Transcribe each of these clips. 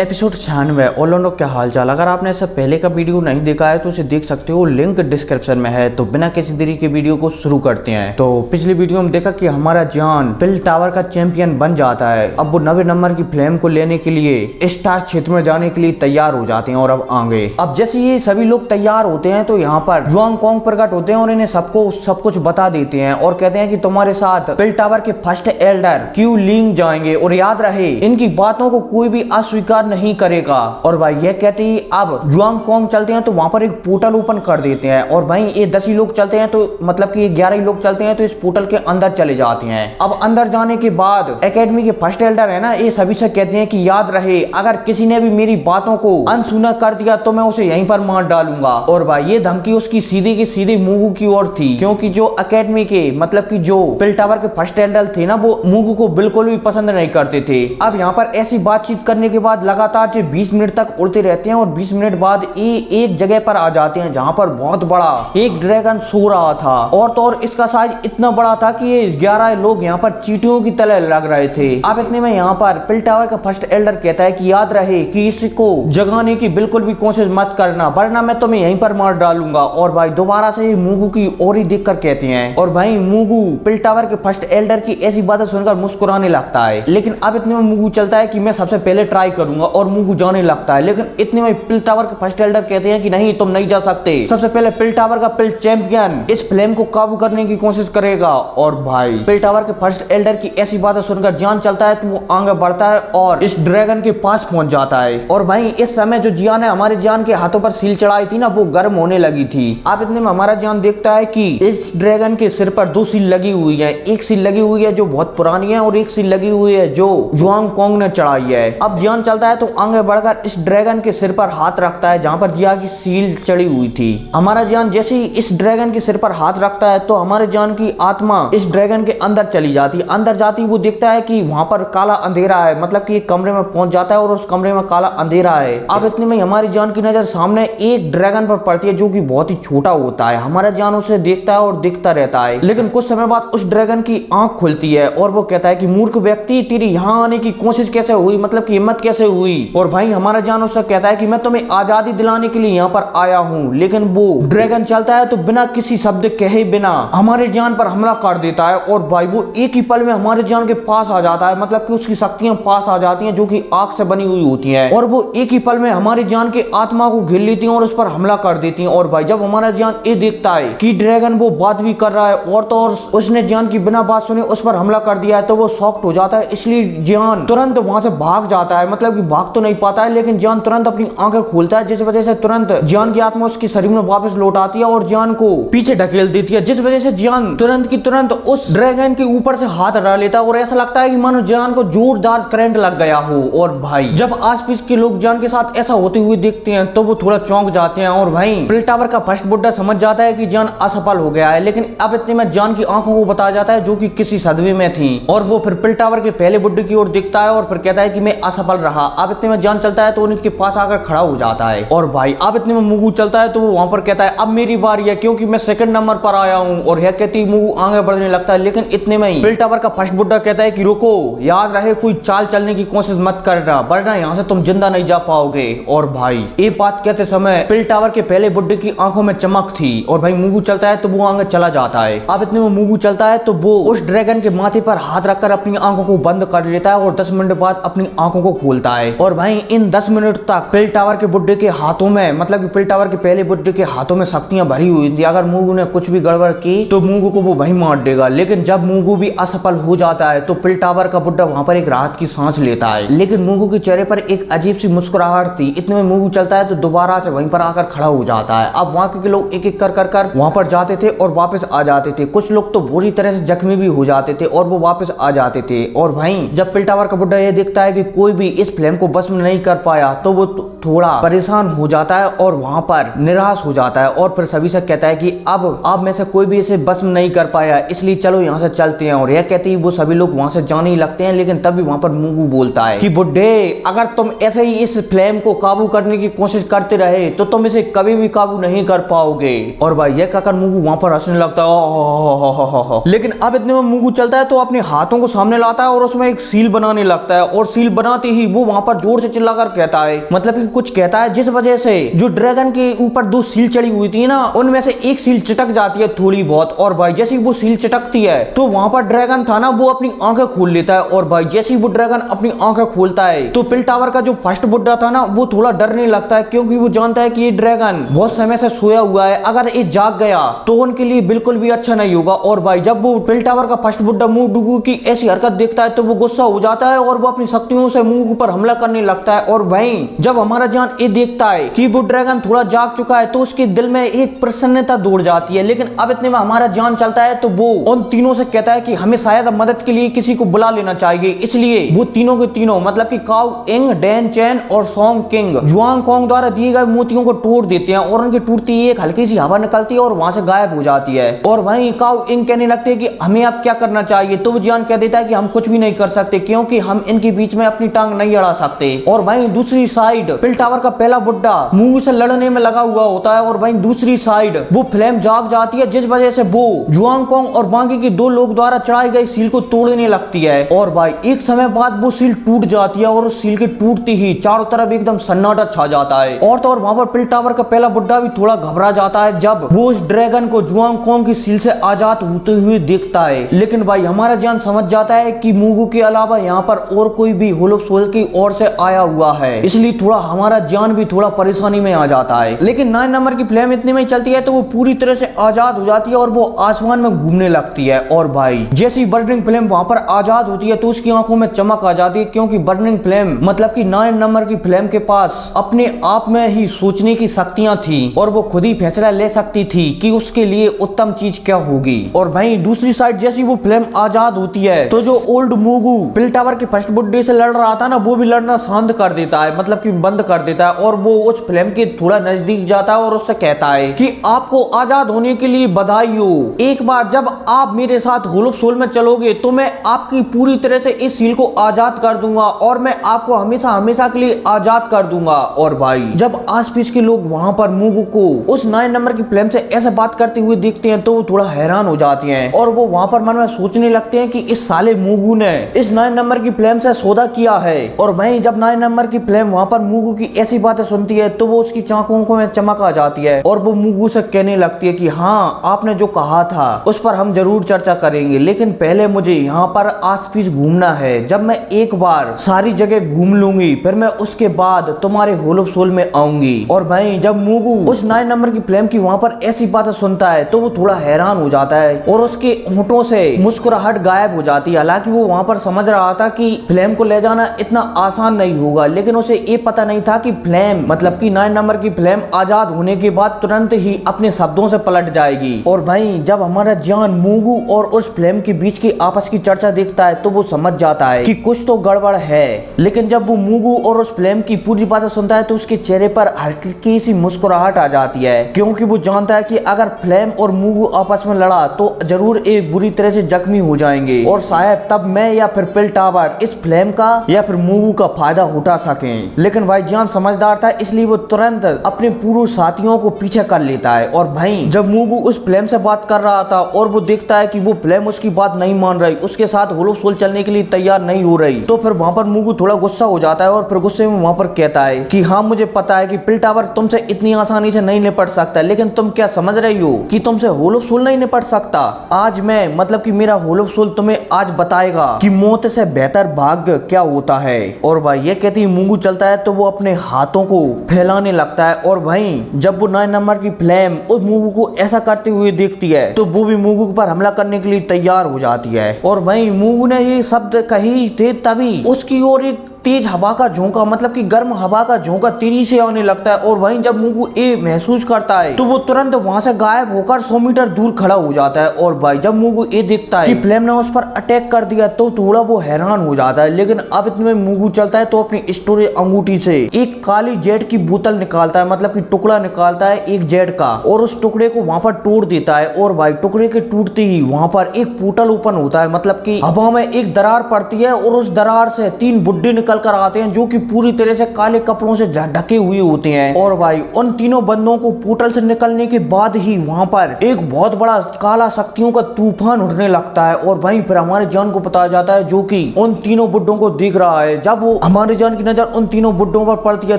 Episode 96 ओलोनो क्या हाल चाल। अगर आपने ऐसा पहले का वीडियो नहीं देखा है तो उसे देख सकते हो, लिंक डिस्क्रिप्शन में है। तो बिना किसी देरी के वीडियो को शुरू करते हैं। तो पिछली वीडियो में देखा कि हमारा जान पिल टावर का चैंपियन बन जाता है। अब वो 90 नंबर की फ्लेम को लेने के लिए स्टार क्षेत्र में जाने के लिए तैयार हो जाते हैं। और अब आगे अब जैसे ये सभी लोग तैयार होते हैं तो यहाँ पर जुआंग कोंग प्रकट होते हैं और इन्हें सबको सब कुछ बता देते हैं और कहते हैं कि तुम्हारे साथ पिल टावर के फर्स्ट एल्डर क्यू लिंग जाएंगे और याद रहे इनकी बातों को कोई भी अस्वीकार नहीं करेगा। और भाई ये कहते ही अब जुआंग कोंग चलते हैं तो वहां पर एक पोर्टल ओपन कर देते हैं। और भाई ये 10 ही लोग चलते हैं तो मतलब कि 11 ही लोग चलते हैं तो इस पोर्टल के अंदर चले जाते हैं। अब अंदर जाने के बाद एकेडमी के फर्स्ट एल्डर है ना, ये सभी से कहते हैं कि याद रहे अगर किसी ने भी मेरी बातों को अनसुना कर दिया तो मैं उसे यहीं पर मार डालूंगा। और भाई ये धमकी उसकी सीधी की सीधी मुगु की ओर थी, क्योंकि जो एकेडमी के मतलब कि जो पिल टावर के फर्स्ट एल्डर थे ना, वो मुगु को बिल्कुल भी पसंद नहीं करते थे। अब यहाँ पर ऐसी बातचीत करने के बाद लगातार 20 मिनट तक उड़ते रहते हैं और 20 मिनट बाद ये एक जगह पर आ जाते हैं जहां पर बहुत बड़ा एक ड्रैगन सो रहा था। और तो और इसका साइज इतना बड़ा था कि ये 11 लोग यहाँ पर चींटियों की तरह लग रहे थे। अब इतने में यहाँ पर पिल टावर का फर्स्ट एल्डर कहता है कि याद रहे कि इसको जगाने की बिल्कुल भी कोशिश मत करना, वरना मैं तुम्हें यहीं पर मार डालूंगा। और भाई दोबारा से मुगु की ओर ही देख कर कहते हैं। और भाई मुगु पिल टावर के फर्स्ट एल्डर की ऐसी बातें सुनकर मुस्कुराने लगता है। लेकिन अब इतने में मुगु चलता है कि मैं सबसे पहले ट्राई करूंगा और मुगु जाने लगता है। लेकिन इतने में पिल टावर के फर्स्ट एल्डर कहते हैं कि नहीं, तुम नहीं जा सकते। सबसे पहले पिल टावर का पिल चैंपियन इस फ्लेम को काबू करने की कोशिश करेगा। और भाई पिल टावर के फर्स्ट एल्डर की ऐसी बातें सुनकर जियान चलता है तो वो आगे बढ़ता है और इस ड्रैगन के पास पहुंच जाता है। और भाई इस समय जो जियान है हमारे जियान के हाथों पर सील चढ़ाई थी ना, वो गर्म होने लगी थी। अब इतने में हमारा जियान देखता है कि इस ड्रैगन के सिर पर 2 सील लगी हुई है। एक सील लगी हुई है जो बहुत पुरानी है और एक सील लगी हुई है जो जुआंग कोंग ने चढ़ाई है। अब जियान चलता है तो आगे बढ़कर इस ड्रैगन के सिर पर हाथ रखता है जहां पर जिया की सील चढ़ी हुई थी। हमारा जान जैसे ही इस ड्रैगन के सिर पर हाथ रखता है तो हमारे जान की आत्मा इस ड्रैगन के अंदर चली जाती है। अंदर जाती वो देखता है कि वहां पर काला अंधेरा है, मतलब कि एक कमरे में पहुंच जाता है और उस कमरे में काला अंधेरा है। अब इतने में हमारी जान की नजर सामने एक ड्रैगन पर पड़ती है जो कि बहुत ही छोटा होता है। हमारा जान उसे देखता है और दिखता रहता है। लेकिन कुछ समय बाद उस ड्रैगन की आंख खुलती है और वो कहता है कि मूर्ख व्यक्ति, तेरी यहाँ आने की कोशिश कैसे हुई, मतलब कि हिम्मत कैसे हुई। और भाई हमारा जान उससे कहता है कि मैं तुम्हें आजादी दिलाने के लिए यहाँ पर आया हूँ। लेकिन वो ड्रैगन चलता है तो बिना किसी शब्द कहे बिना हमारे जान पर हमला कर देता है। और भाई वो एक ही पल में हमारे जान के पास आ जाता है, मतलब कि उसकी शक्तियां पास आ जाती हैं जो कि आग से बनी हुई होती हैं। और वो एक ही पल में हमारी जान के आत्मा को घेर लेती हैं और उस पर हमला कर देती हैं। और भाई जब हमारा जान ये देखता है कि ड्रैगन वो बात भी कर रहा है और तो और उसने जान की बिना बात सुने उस पर हमला कर दिया है तो वो शॉक्ड हो जाता है। इसलिए जान तुरंत वहां से भाग जाता है, मतलब कि भाग तो नहीं पाता है लेकिन जान तुरंत अपनी आंखें खोलता है, जिस वजह से तुरंत जान की आत्मा उसके शरीर में वापस लौट आती है और जान को पीछे ढकेल देती है, जिस वजह से जान तुरंत की तुरंत उस ड्रैगन के ऊपर से हाथ हटा लेता है और ऐसा लगता है कि मानो जान को जोरदार करंट लग गया हो। और भाई जब आसपास के लोग जान के साथ ऐसा होते हुए देखते हैं तो वो थोड़ा चौंक जाते हैं। और भाई पिल टावर का फर्स्ट बुड्ढा समझ जाता है कि जान असफल हो गया है। लेकिन अब इतने में जान की आंखों को बताया जाता है जो कि किसी सदमे में थी। और वो फिर पिल टावर के पहले बुड्ढे की ओर देखता है और फिर कहता है कि मैं असफल रहा। अब इतने में जान चलता है तो उनके पास आकर खड़ा हो जाता है। और भाई अब इतने में मुगु चलता है तो वो वहां पर कहता है अब मेरी बारी है क्योंकि मैं सेकंड नंबर पर आया हूं। और यह कहती मुगु आगे बढ़ने लगता है। लेकिन इतने में ही पिल टावर का फर्स्ट बुड्ढा कहता है कि रुको, याद रहे कोई चाल चलने की कोशिश मत करना, वरना यहां से तुम जिंदा नहीं जा पाओगे। और भाई ये बात कहते समय पिल टावर के पहले बुड्ढे की आंखों में चमक थी। और भाई मुगु चलता है तो वो आगे चला जाता है। अब इतने में मुगु चलता है तो वो उस ड्रैगन के माथे पर हाथ रखकर अपनी आंखों को बंद कर लेता है और 10 मिनट बाद अपनी आंखों को खोलता है। और भाई इन 10 मिनट तक पिल टावर के बुड्ढे के हाथों में, मतलब कि पिल टावर के पहले बुड्ढे के हाथों में शक्तियां भरी हुई थी। अगर मुगु ने कुछ भी गड़बड़ की तो मुगु को वो वहीं मार देगा। लेकिन जब मुगु भी असफल हो जाता है तो पिल टावर का बुड्ढा वहां पर एक राहत की सांस लेता है। लेकिन मुगु के चेहरे पर एक अजीब सी मुस्कुराहट थी। इतने में मुगु चलता है तो दोबारा से वहीं पर आकर खड़ा हो जाता है। अब वहां के लोग एक एक कर वहां पर जाते थे और वापस आ जाते थे। कुछ लोग तो बुरी तरह से जख्मी भी हो जाते थे और वो वापस आ जाते थे। और भाई जब पिल टावर का बुड्ढा ये देखता है कि कोई भी इस फ्लेम को भस्म नहीं कर पाया तो वो थोड़ा परेशान हो जाता है और वहां पर निराश हो जाता है। और फिर सभी से कहता है कि अब में से कोई भी इसे भस्म नहीं कर पाया, इसलिए चलो यहाँ से चलते हैं। और यह कहते ही वो सभी लोग वहां से जाने ही लगते हैं। लेकिन तभी वहां पर मुगु बोलता है कि बुड्ढे, अगर तुम ऐसे ही इस फ्लेम को काबू करने की कोशिश करते रहे तो तुम इसे कभी भी काबू नहीं कर पाओगे। और भाई यह कहकर मुगु वहां पर हंसने लगता है। लेकिन अब इतने में मुगु चलता है तो अपने हाथों को सामने लाता है और उसमें एक सील बनाने लगता है। और सील बनाते ही वो वहां वहाँ पर जोर से चिल्लाकर कहता है, मतलब कि कुछ कहता है, जिस वजह से जो ड्रैगन के ऊपर दो सील चढ़ी हुई थी ना, उनमें से एक सील चटक जाती है थोड़ी बहुत। और भाई जैसे ही वो सील चटकती है तो वहाँ पर ड्रैगन था ना, वो अपनी आंखें खोल लेता है। और भाई जैसे ही वो ड्रैगन अपनी आंखें खोलता है तो पिल टावर का जो फर्स्ट बुड्ढा था ना, वो थोड़ा डरने लगता है, क्योंकि वो जानता है कि ये ड्रैगन बहुत समय से सोया हुआ है, अगर ये जाग गया तो उनके लिए बिल्कुल भी अच्छा नहीं होगा। और भाई जब वो पिल टावर का फर्स्ट बुड्ढा मूगू की ऐसी हरकत देखता है तो वो गुस्सा हो जाता है और वो अपनी शक्तियों से मूगू पर हमला करने लगता है। और भाई जब हमारा जान ये देखता है कि वो ड्रैगन थोड़ा जाग चुका है तो उसके दिल में एक प्रसन्नता दौड़ जाती है। लेकिन अब इतने में हमारा जान चलता है तो वो उन तीनों से कहता है कि हमें शायद मदद के लिए किसी को बुला लेना चाहिए। इसलिए वो तीनों के तीनों, मतलब कि काउ इंग, डैन चैन और सॉन्ग किंग, जुआंग कोंग द्वारा दिए गए मोतियों को तोड़ देते हैं और उनके टूटती ही एक हल्की सी हवा निकलती है और वहां से गायब हो जाती है। और वहीं काउ इंग कहने लगते हैं कि हमें अब क्या करना चाहिए। तो वो जान कह देता है कि हम कुछ भी नहीं कर सकते, क्योंकि हम इनके बीच में अपनी टांग नहीं अड़ा सकते। और वहीं दूसरी साइड पिल टावर का पहला बुड्ढा मूंग से लड़ने में लगा हुआ होता है और वहीं दूसरी साइड वो फ्लेम जाग जाती है, जिस वजह से वो जुआंग कोंग और बाकी के दो लोग द्वारा चढ़ाई गई सील को तोड़ने लगती है। और भाई एक समय बाद वो सील टूट जाती है और उस सील के टूटती ही चारों तरफ एकदम सन्नाटा छा जाता है। और तो और वहां पर पिल टावर का पहला बुड्ढा भी थोड़ा घबरा जाता है जब वो उस ड्रैगन को जुआंग कोंग की सील से आजाद होते हुए देखता है। लेकिन भाई हमारा जान समझ जाता है कि मूगू के अलावा यहाँ पर और कोई भी होलोप सोल की ओर से आया हुआ है, इसलिए थोड़ा हमारा जान भी थोड़ा परेशानी में आ जाता है। लेकिन 9 नंबर की फ्लेम इतने में ही चलती है तो वो पूरी तरह से आजाद हो जाती है और वो आसमान में घूमने लगती है। और भाई जैसी बर्निंग फ्लेम वहां पर आजाद होती है तो उसकी आंखों में चमक आ जाती है, क्योंकि बर्निंग फ्लेम मतलब कि 9 नंबर की फ्लेम के पास अपने आप में ही सोचने की शक्तियां थी और वो खुद ही फैसला ले सकती थी कि उसके लिए उत्तम चीज क्या होगी। और भाई दूसरी साइड जैसी वो फ्लेम आजाद होती है तो जो ओल्ड मूगू पिल टावर के फर्स्ट बुड्ढे से लड़ रहा था ना, वो भी लड़ना शांत कर देता है, मतलब कि बंद कर देता है। और वो उस फ्लेम के थोड़ा नजदीक जाता है और उससे कहता है कि आपको आजाद होने के लिए बधाई हो। एक बार जब आप मेरे साथ होलोप सोल में चलोगे तो मैं आपकी पूरी तरह से इस सील को आजाद कर दूंगा और मैं आपको हमेशा हमेशा के लिए आजाद कर दूंगा। और भाई जब आसपास के लोग वहां पर मूगू को उस 9 नंबर की फ्लेम से ऐसे बात करते हुए देखते हैं तो वो थोड़ा हैरान हो जाते हैं और वो वहां पर मन में सोचने लगते हैं कि इस साले मूगू ने इस 9 नंबर की फ्लेम से सौदा किया है। और वहीं जब 9 नंबर की फ्लेम वहां पर मूगू की ऐसी बातें सुनती है तो वो उसकी आंखों में चमक आ जाती है और वो मूगू से कहने लगती है कि हाँ, आपने जो कहा था उस पर हम जरूर चर्चा करेंगे, लेकिन पहले मुझे यहाँ पर आसपास घूमना है। जब मैं एक बार सारी जगह घूम लूंगी फिर मैं उसके बाद तुम्हारे होलोप सोल में आऊंगी। और भाई जब मूगू उस 9 नंबर की फ्लेम की वहां पर ऐसी बातें सुनता है तो वो थोड़ा हैरान हो जाता है और उसके होंठों से मुस्कुराहट गायब हो जाती है। हालांकि वो वहां पर समझ रहा था कि फ्लेम को ले जाना इतना आसान नहीं होगा, लेकिन उसे ये पता नहीं था कि फ्लेम मतलब कि 9 नंबर की फ्लेम आजाद होने के बाद तुरंत ही अपने शब्दों से पलट जाएगी। और भाई जब हमारा जान मूगू और उस फ्लेम के बीच की आपस की चर्चा देखता है तो वो समझ जाता है कि कुछ तो गड़बड़ है। लेकिन जब वो मूगू और उस फ्लेम की पूरी बातें सुनता है तो उसके चेहरे पर हल्की सी मुस्कुराहट आ जाती है, क्योंकि वो जानता है कि अगर फ्लेम और मूगू आपस में लड़ा तो जरूर एक बुरी तरह से जख्मी हो जाएंगे और शायद तब मैं या फिर पिल टावर इस फ्लेम का या फिर मूगू का फायदा उठा सकें। लेकिन भाई जान समझदार था, इसलिए वो तुरंत अपने पूर्व साथियों को पीछे कर लेता है। और भाई जब मूगू उस फ्लेम से बात कर रहा था और वो देखता है कि वो फ्लेम उसकी बात नहीं मान रही, उसके साथ होलोप सोल चलने के लिए तैयार नहीं हो रही, तो फिर वहां पर मूगू थोड़ा गुस्सा हो जाता है और फिर गुस्से में वहां पर कहता है कि हाँ, मुझे पता है कि पिल टावर तुमसे इतनी आसानी से नहीं निपट सकता, लेकिन तुम क्या समझ रही हो कि तुमसे होलोप सोल नहीं निपट सकता। आज मैं मतलब कि मेरा होलोप सोल तुम्हें आज बताएगा कि मौत से बेहतर भाग्य क्या होता है। और भाई ये कहती मूगू चलता है तो वो अपने हाथों को फैलाने लगता है। और भाई जब वो 9 नंबर की फ्लेम उस मूगू को ऐसा करते हुए देखती है तो वो भी मूगू पर हमला करने के लिए तैयार हो जाती है। और भाई मूगू ने ये शब्द कही थे तभी उसकी ओर एक तेज हवा का झोंका मतलब कि गर्म हवा का झोंका तेजी से आने लगता है। और वहीं जब मूगू ये महसूस करता है तो वो तुरंत वहां से गायब होकर 100 मीटर दूर खड़ा हो जाता है। और भाई जब मूगू ये देखता है कि फ्लेम ने उस पर अटैक कर दिया तो थोड़ा वो हैरान हो जाता है। लेकिन अब इतने मूगू चलता है तो अपनी स्टोरेज अंगूठी से एक काली जेट की बोतल निकालता है, मतलब कि टुकड़ा निकालता है एक जेट का, और उस टुकड़े को वहां पर तोड़ देता है। और भाई टुकड़े के टूटते ही वहां पर एक पोर्टल ओपन होता है, मतलब कि हवा में एक दरार पड़ती है और उस दरार से 3 बुड्ढे निकल कर आते हैं जो कि पूरी तरह से काले कपड़ों से ढके हुए होते हैं। और भाई उन तीनों बंदों को पोर्टल से निकलने के बाद ही वहां पर एक बहुत बड़ा काला शक्तियों का तूफान उठने लगता है और वहीं फिर हमारे जान को बताया जाता है जो कि उन तीनों बुड्ढों को देख रहा है। जब वो हमारे जान की नजर उन तीनों बुड्ढों पर पड़ती है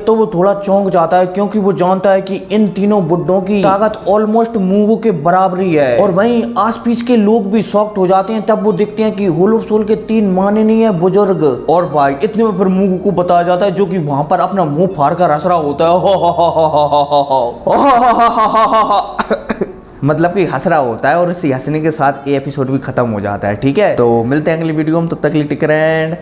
तो वो थोड़ा चौंक जाता है क्योंकि वो जानता है कि इन तीनों बुड्ढों की ताकत ऑलमोस्ट मूंगों के बराबरी है। और वहीं आस पीस के लोग भी शॉक्ड हो जाते हैं। तब वो देखते हैं कि होलो सोल के 3 माने नहीं है बुजुर्ग। और भाई इतने में फिर मूंगों को बताया जाता है जो कि वहां पर अपना मुंह फाड़ कर हंस रहा होता है मतलब कि हंस रहा होता है और इसी हंसने के साथ ये एपिसोड भी खत्म हो जाता है। ठीक है, तो मिलते हैं अगली वीडियो में, तब तक के लिए टेक केयर एंड